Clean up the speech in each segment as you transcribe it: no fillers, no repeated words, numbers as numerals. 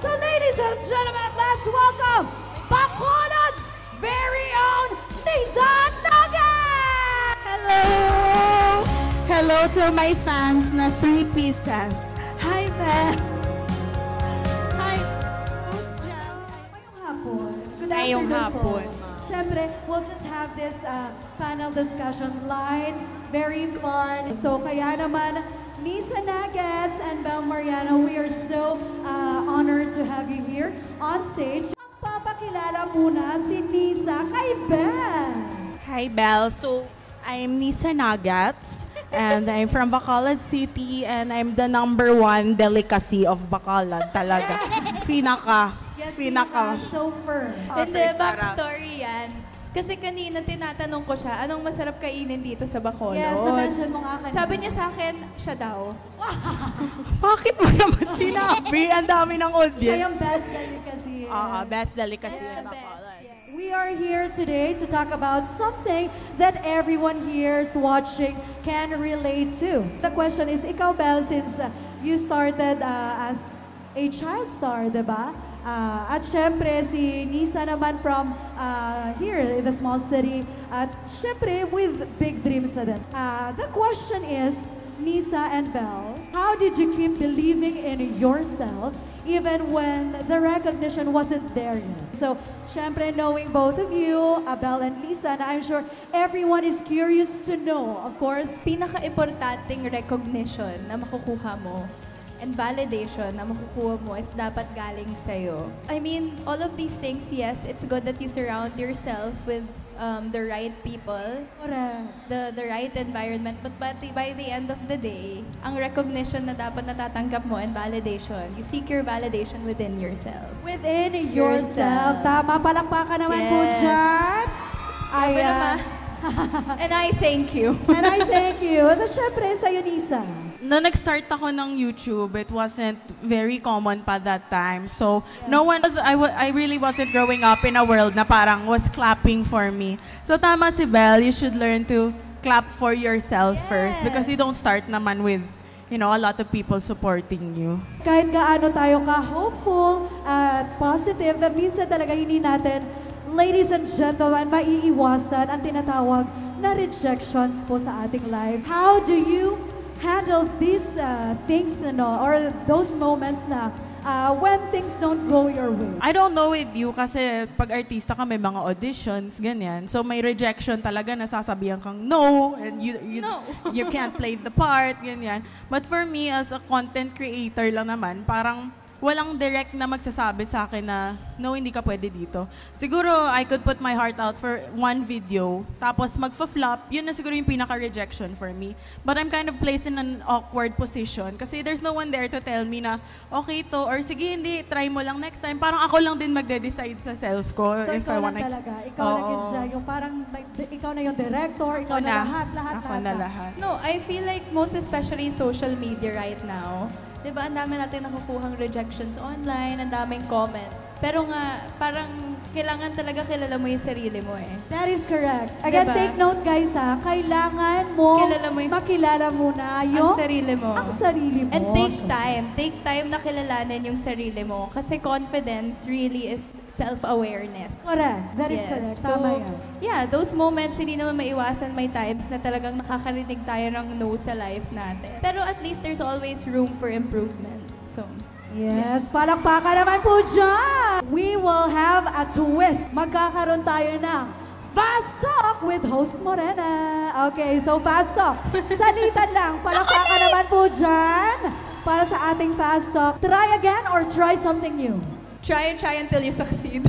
So ladies and gentlemen, let's welcome Bacolod's very own Nisa Nugget! Hello! Hello to my fans na 3 pieces. Hi, Beth! Hi! Ngayong hapon. Good Ngayong afternoon hapon, po. ma'am. Siyempre, we'll just have this panel discussion light, very fun. So kaya naman, Nisa Nuggets and Bel Mariano, we are so honored to have you here on stage. Magpapakilala muna si Nisa kay Bel. Hi, Belle. So, I'm Nisa Nuggets, and I'm from Bacolod City, and I'm the #1 delicacy of Bacolod talaga. Yes, Pinaka. so firm. Hindi, backstory yan. Kasi kanina tinatanong ko siya, anong masarap kainin dito sa Bacolod? Yes, na-mention mo nga kanina. Sabi niya sa akin, siya daw. Bakit mo naman sinabi? Ang dami ng Siya audience. yung best delicacy. Best delicacy Yes, in the best. Bacolod. We are here today to talk about something that everyone here's watching can relate to. The question is, ikaw, Bel, since you started as a child star, diba? At syempre, si Nisa naman from here in the small city. At syempre, with big dreams na din. The question is, Nisa and Bel, how did you keep believing in yourself even when the recognition wasn't there yet? So, syempre, knowing both of you, Bel and Lisa, and I'm sure everyone is curious to know, of course, Pinaka-importanting recognition na makukuha mo and validation na makukuha mo is dapat galing sa'yo. I mean, all of these things, yes, it's good that you surround yourself with the right people, correct. the right environment, but by the end of the day, ang recognition na dapat natatanggap mo and validation, you seek your validation within yourself. Within yourself. Tama, palakpakan naman po Yes. dyan. Sabi naman, and I thank you. And I thank you. At syempre, sa'yo, Nisa. Nung nag-start ako ng YouTube, it wasn't very common pa that time. So, no one was, I really wasn't growing up in a world na parang was clapping for me. So, tama si Belle, you should learn to clap for yourself first because you don't start naman with, you know, a lot of people supporting you. Kahit gaano tayo ka-hopeful at positive, minsan talaga hindi natin, ladies and gentlemen, maiiwasan ang tinatawag na rejections po sa ating life. How do you handle these things, you know, or those moments na when things don't go your way? I don't know with you kasi pag artista ka may mga auditions, ganyan. So may rejection talaga, nasasabihan kang no, and No. you can't play the part, ganyan. But for me, as a content creator lang naman, parang walang direct na magsasabi sa akin na, no, hindi ka pwede dito. Siguro, I could put my heart out for one video, tapos magfa-flop, yun na siguro yung pinaka-rejection for me. But I'm kind of placed in an awkward position kasi there's no one there to tell me na, okay to, or sige, hindi, try mo lang next time. Parang ako lang din magde-decide sa self ko. So if ikaw I lang wanna... talaga. Ikaw lang yun siya. Yung parang, ikaw na yung director, ikaw Ako na na. lahat. Ako na lahat. No, I feel like most especially in social media right now, di ba, ang dami natin nakukuhang rejections online, ang daming comments. Pero nga, parang kailangan talaga kilala mo yung sarili mo eh. That is correct. Again, Diba? take note guys ha, kailangan mo Kilala mo yung- makilala muna yung Ang sarili mo. ang sarili mo. And take time. Take time na kilalanin yung sarili mo. Kasi confidence really is self-awareness. Correct. That is Yes. correct. So, Tama yan. yeah, those moments, hindi naman maiwasan. May times na talagang nakakarinig tayo ng no sa life natin. Pero at least there's always room for improvement. So, Yes, palakpakan naman po dyan. We will have a twist. Magkakaroon tayo ng Fast Talk with host Morena. Okay, so Fast Talk. Salitan lang. Palakpakan naman po dyan. Para sa ating Fast Talk. Try again or try something new? try until you succeed.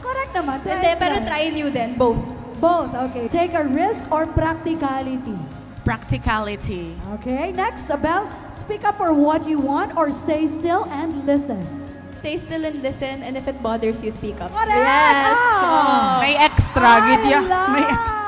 Correct naman. Hindi, pero try new din. Both. Both, okay. Take a risk or practicality? Practicality. Okay, next, Abel, speak up for what you want or stay still and listen. Stay still and listen, and if it bothers you, speak up. Correct! Yes! Oh. May extra, I gidya. love May extra.